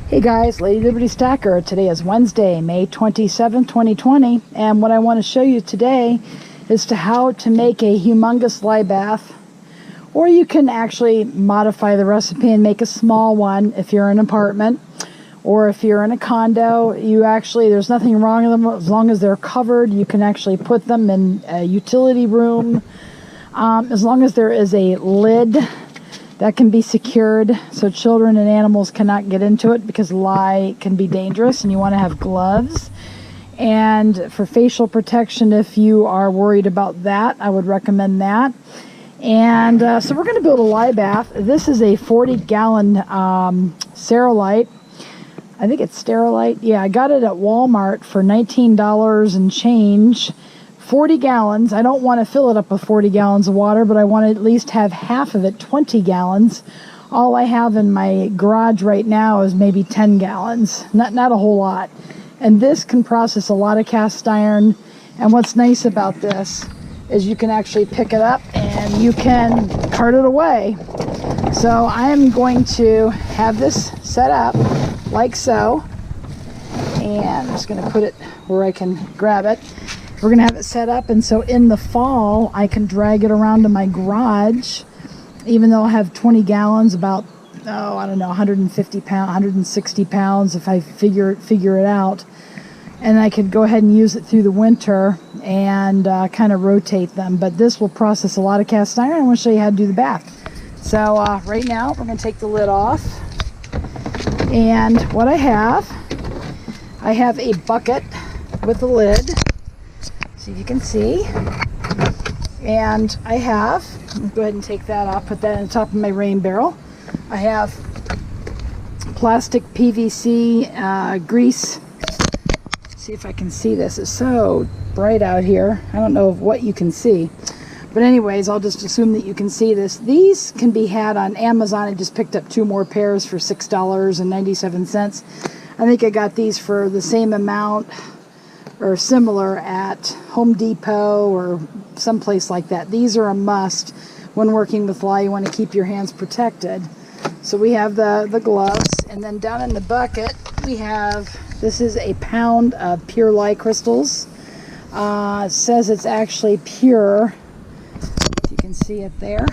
Hey guys, Lady Liberty Stacker. Today is Wednesday, May 27, 2020, and what I want to show you today is how to make a humongous lye bath, or you can actually modify the recipe and make a small one if you're in an apartment, or if you're in a condo. There's nothing wrong with them as long as they're covered. You can actually put them in a utility room, as long as there is a lid that can be secured so children and animals cannot get into it, because lye can be dangerous and you want to have gloves. And for facial protection, if you are worried about that, I would recommend that. And so we're going to build a lye bath. This is a 40-gallon Sterilite. I think it's Sterilite. Yeah, I got it at Walmart for $19 and change. 40 gallons. I don't want to fill it up with 40 gallons of water, but I want to at least have half of it, 20 gallons. All I have in my garage right now is maybe 10 gallons. Not a whole lot. And this can process a lot of cast iron. And what's nice about this is you can actually pick it up and you can cart it away. So I am going to have this set up like so. And I'm just going to put it where I can grab it. We're going to have it set up, and so in the fall I can drag it around to my garage, even though I'll have 20 gallons, about, I don't know, 150 pounds, 160 pounds if I figure it out. And I could go ahead and use it through the winter and kind of rotate them. But this will process a lot of cast iron. I want to show you how to do the bath. So right now we're going to take the lid off. And what I have a bucket with a lid. So you can see, and I have, go ahead and take that off, put that on the top of my rain barrel. I have plastic PVC grease. Let's see if I can see this. It's so bright out here. I don't know what you can see, but anyways, I'll just assume that you can see this. These can be had on Amazon. I just picked up 2 more pairs for $6.97. I think I got these for the same amount or similar at Home Depot or someplace like that. These are a must when working with lye. You want to keep your hands protected. So we have the gloves, and then down in the bucket we have, this is a pound of pure lye crystals. It says it's actually pure. You can see it there.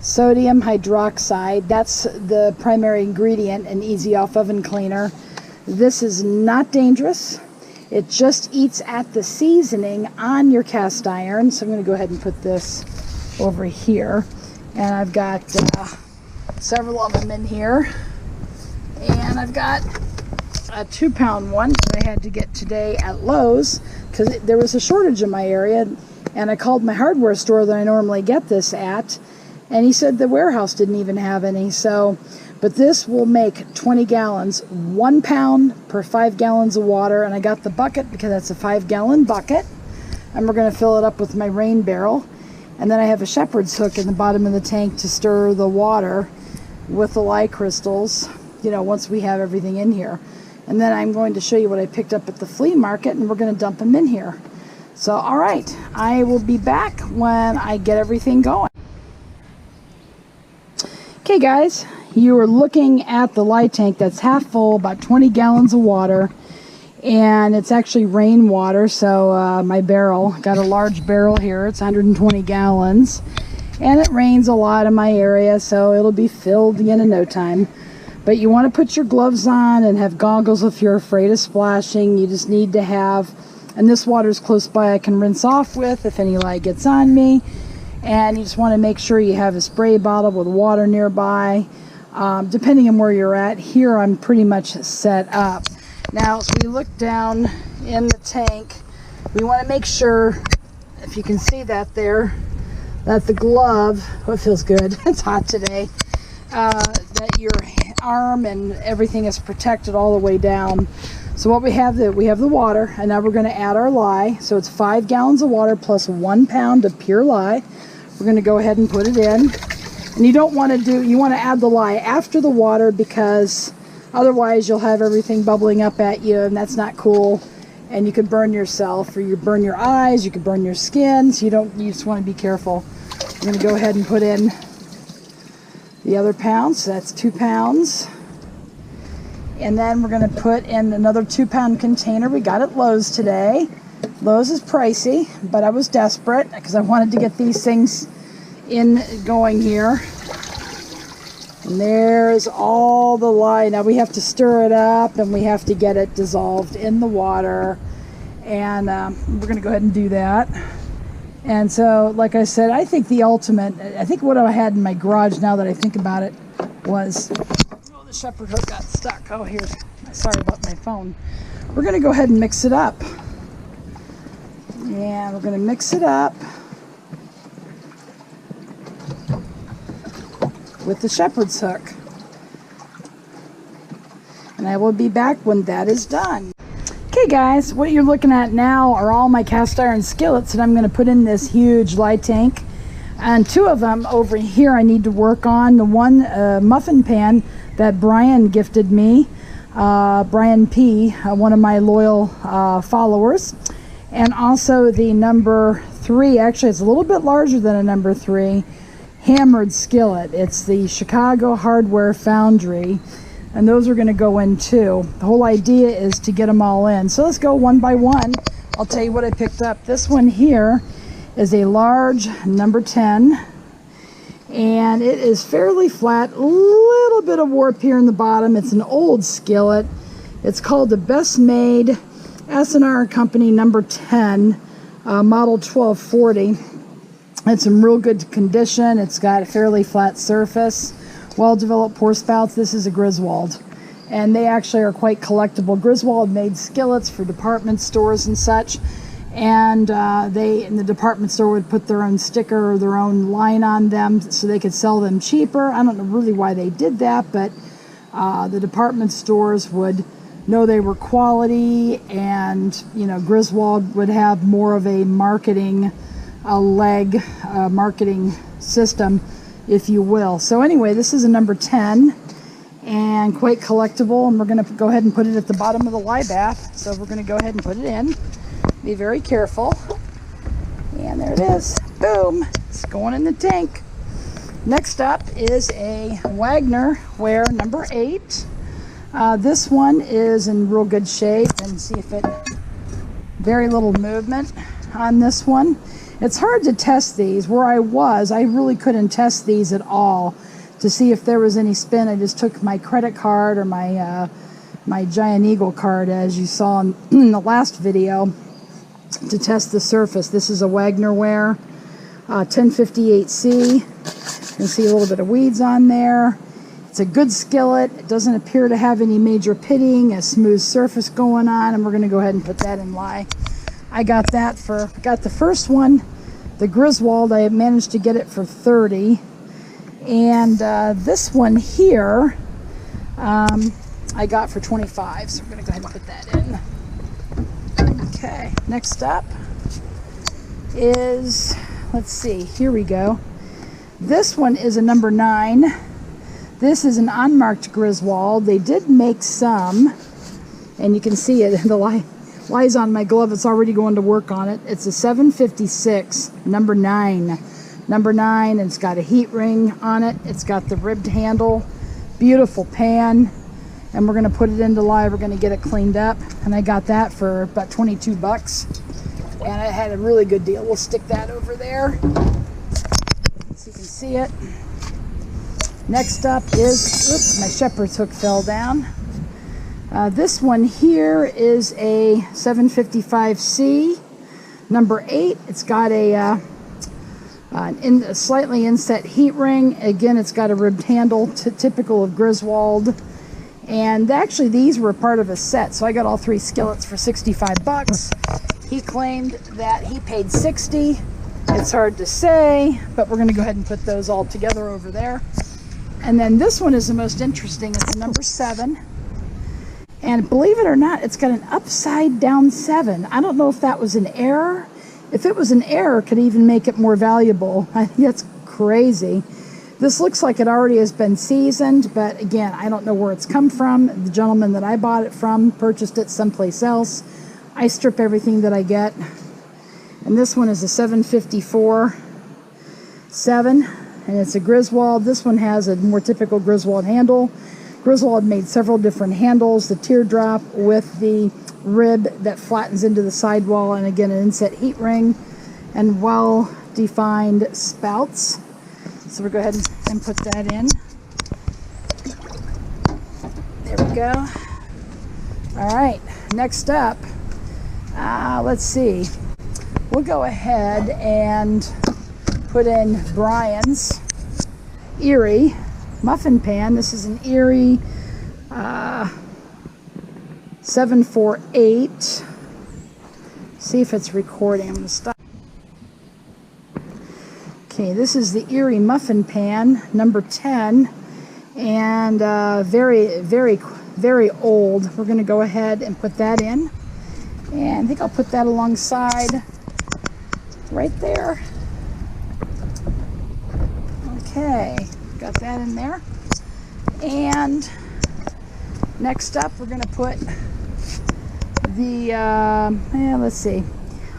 Sodium hydroxide, that's the primary ingredient in Easy Off Oven Cleaner. This is not dangerous. It just eats at the seasoning on your cast iron. So I'm going to go ahead and put this over here. And I've got several of them in here. And I've got a 2-pound one that I had to get today at Lowe's because there was a shortage in my area. And I called my hardware store that I normally get this at, and he said the warehouse didn't even have any. But this will make 20 gallons, 1 pound per 5 gallons of water. And I got the bucket because that's a 5-gallon bucket. And we're going to fill it up with my rain barrel. And then I have a shepherd's hook in the bottom of the tank to stir the water with the lye crystals, once we have everything in here. And then I'm going to show you what I picked up at the flea market, and we're going to dump them in here. So, all right, I will be back when I get everything going. Okay, guys. You are looking at the lye tank that's half full, about 20 gallons of water, and it's actually rainwater. So my barrel, got a large barrel here, it's 120 gallons, and it rains a lot in my area, so it'll be filled in no time. But you want to put your gloves on and have goggles if you're afraid of splashing. You just need to have, and this water's close by I can rinse off with if any lye gets on me. And you just want to make sure you have a spray bottle with water nearby. Depending on where you're at. Here I'm pretty much set up. Now as we look down in the tank, we want to make sure, if you can see that there, that the glove, it feels good, it's hot today, that your arm and everything is protected all the way down. So what we have the water, and now we're going to add our lye. So it's 5 gallons of water plus 1 pound of pure lye. We're going to go ahead and put it in. And you don't want to you want to add the lye after the water, because otherwise you'll have everything bubbling up at you, and that's not cool. And you could burn yourself, or you burn your eyes, you could burn your skin, so you just want to be careful. I'm going to go ahead and put in the other pound, so that's 2 pounds. And then we're going to put in another 2-pound container. We got at Lowe's today. Lowe's is pricey, but I was desperate because I wanted to get these things going here. And there's all the lye. Now we have to stir it up and we have to get it dissolved in the water. And we're going to go ahead and do that. And so, like I said, I think the ultimate, I think what I had in my garage, now that I think about it, was, oh, the shepherd hook got stuck. Oh, here's, sorry about my phone. We're going to go ahead and mix it up. And we're going to mix it up with the shepherd's hook. And I will be back when that is done. Okay guys, what you're looking at now are all my cast iron skillets that I'm going to put in this huge lye tank. And 2 of them over here I need to work on. The one muffin pan that Brian gifted me, Brian P., one of my loyal followers. And also the number 3, actually it's a little bit larger than a number 3, hammered skillet. It's the Chicago Hardware Foundry, and those are going to go in too. The whole idea is to get them all in. So let's go one by one. I'll tell you what I picked up. This one here is a large number 10, and it is fairly flat, a little bit of warp here in the bottom. It's an old skillet. It's called the Best Made S&R Company number 10, model 1240. It's in real good condition. It's got a fairly flat surface, well-developed pour spouts. This is a Griswold, and they actually are quite collectible. Griswold made skillets for department stores and such, and they, in the department store, would put their own sticker or their own line on them so they could sell them cheaper. I don't know really why they did that, but the department stores would know they were quality, and you know, Griswold would have more of a marketing marketing system, if you will. So anyway, this is a number 10 and quite collectible, and we're going to go ahead and put it at the bottom of the lye bath. So we're going to go ahead and put it in. Be very careful. And there it is. Boom. It's going in the tank. Next up is a Wagner ware number 8. This one is in real good shape, and see if it, very little movement on this one. It's hard to test these. Where I really couldn't test these at all to see if there was any spin. I just took my credit card or my my Giant Eagle card, as you saw in the last video, to test the surface. This is a Wagner ware, 1058C. You can see a little bit of weeds on there. It's a good skillet. It doesn't appear to have any major pitting, a smooth surface going on, and we're going to go ahead and put that in lye. I got that got the first one, the Griswold. I managed to get it for 30, and this one here I got for 25. So we're going to go ahead and put that in. Okay, next up is, let's see, here we go. This one is a number 9. This is an unmarked Griswold. They did make some, and you can see it. The lye's on my glove. It's already going to work on it. It's a 756, number 9. Number 9, and it's got a heat ring on it. It's got the ribbed handle. Beautiful pan. And we're going to put it into lye. We're going to get it cleaned up. And I got that for about 22 bucks. And I had a really good deal. We'll stick that over there so you can see it. Next up is, oops, my shepherd's hook fell down. This one here is a 755C, number 8. It's got a slightly inset heat ring. Again, it's got a ribbed handle, typical of Griswold. And actually, these were part of a set, so I got all 3 skillets for 65 bucks. He claimed that he paid 60. It's hard to say, but we're going to go ahead and put those all together over there. And then this one is the most interesting. It's number 7. And believe it or not, it's got an upside down 7. I don't know if that was an error. If it was an error, it could even make it more valuable. I think that's crazy. This looks like it already has been seasoned, but again, I don't know where it's come from. The gentleman that I bought it from purchased it someplace else. I strip everything that I get. And this one is a 754 7. And it's a Griswold. This one has a more typical Griswold handle. Griswold made several different handles, the teardrop with the rib that flattens into the sidewall, and again an inset heat ring, and well-defined spouts. So we'll go ahead and put that in. There we go. All right, next up, let's see. We'll go ahead and put in Brian's Erie muffin pan. This is an Erie 748. See if it's recording. I'm going to stop. Okay, this is the Erie muffin pan, number 10, and very, very, very old. We're going to go ahead and put that in, and I think I'll put that alongside right there. Okay, got that in there. And next up, we're going to put the, let's see,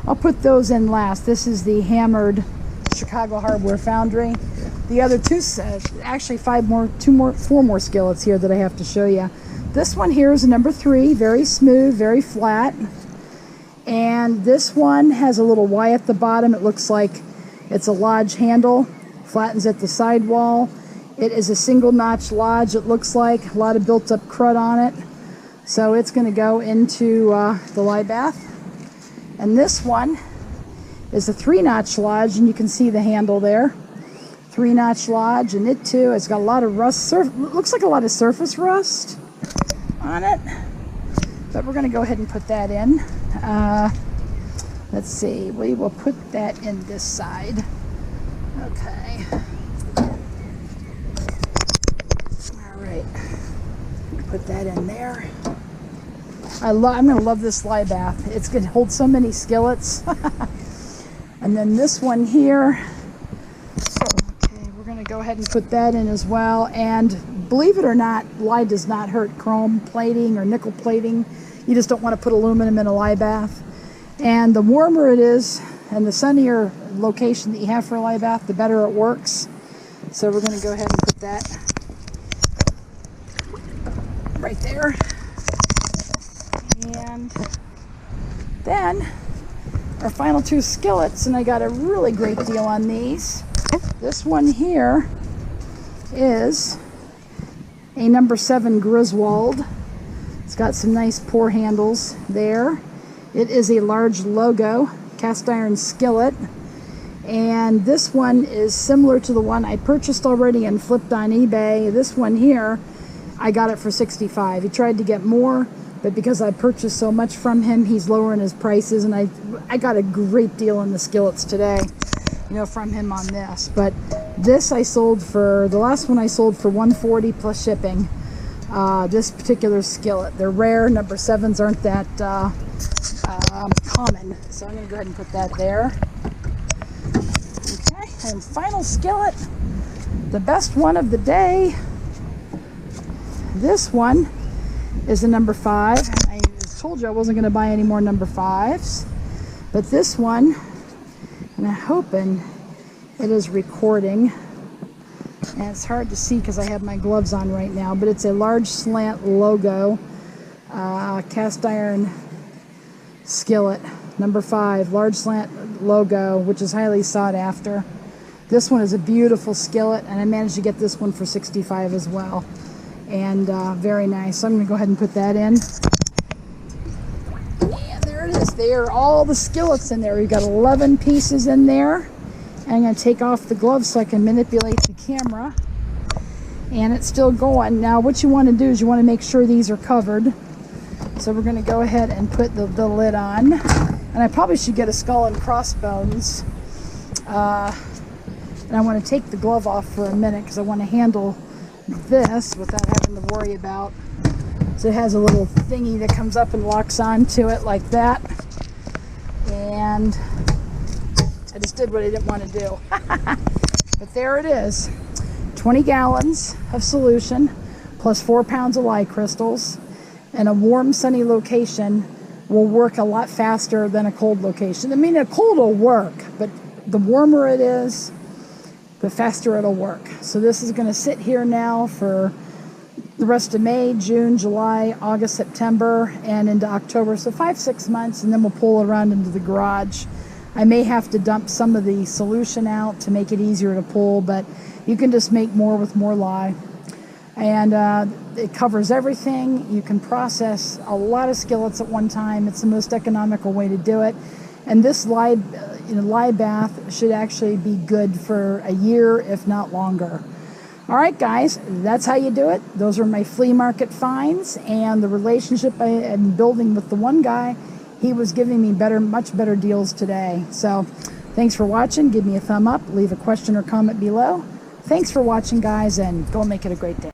I'll put those in last. This is the hammered Chicago Hardware Foundry. The other two sets, actually four more skillets here that I have to show you. This one here is a number 3, very smooth, very flat. And this one has a little Y at the bottom. It looks like it's a lodge handle, flattens at the sidewall. It is a single notch lodge, it looks like. A lot of built up crud on it. So it's going to go into the lye bath. And this one is a 3-notch lodge, and you can see the handle there. 3-notch lodge, and it too, it's got a lot of rust, looks like a lot of surface rust on it. But we're going to go ahead and put that in. Let's see, we will put that in this side. Okay. All right. Put that in there. I'm going to love this lye bath. It's going to hold so many skillets. And then this one here. Okay, we're going to go ahead and put that in as well. And believe it or not, lye does not hurt chrome plating or nickel plating. You just don't want to put aluminum in a lye bath. And the warmer it is and the sunnier location that you have for a lye bath, the better it works. So we're going to go ahead and put that right there. And then our final 2 skillets, and I got a really great deal on these. This one here is a number 7 Griswold. It's got some nice pour handles there. It is a large logo cast iron skillet, and this one is similar to the one I purchased already and flipped on eBay. This one here, I got it for $65. He tried to get more, but because I purchased so much from him, he's lowering his prices, and I got a great deal on the skillets today, you know, from him on this. But this I sold for, the last one I sold for $140 plus shipping. This particular skillet, they're rare. Number 7s aren't that common, so I'm going to go ahead and put that there. Okay, and final skillet, the best one of the day. This one is a number 5. I told you I wasn't going to buy any more number 5s, but this one, and I'm hoping it is recording, and it's hard to see because I have my gloves on right now, but it's a large slant logo cast iron skillet, number 5, large slant logo, which is highly sought after. This one is a beautiful skillet, and I managed to get this one for $65 as well. And very nice. So I'm going to go ahead and put that in. And there it is. There are all the skillets in there. We've got 11 pieces in there. And I'm going to take off the gloves so I can manipulate the camera. And it's still going. Now what you want to do is you want to make sure these are covered. So we're going to go ahead and put the lid on. And I probably should get a skull and crossbones. And I want to take the glove off for a minute because I want to handle this without having to worry about. So it has a little thingy that comes up and locks onto it like that. And I just did what I didn't want to do. But there it is. 20 gallons of solution plus 4 pounds of lye crystals. And a warm, sunny location will work a lot faster than a cold location. I mean, a cold will work, but the warmer it is, the faster it'll work. So this is going to sit here now for the rest of May, June, July, August, September, and into October. So 5-6 months, and then we'll pull it around into the garage. I may have to dump some of the solution out to make it easier to pull, but you can just make more with more lye. And it covers everything. You can process a lot of skillets at one time. It's the most economical way to do it. And this lye bath should actually be good for a year, if not longer. All right, guys, that's how you do it. Those are my flea market finds, and the relationship I am building with the one guy. He was giving me much better deals today. So thanks for watching. Give me a thumb up. Leave a question or comment below. Thanks for watching, guys, and go make it a great day.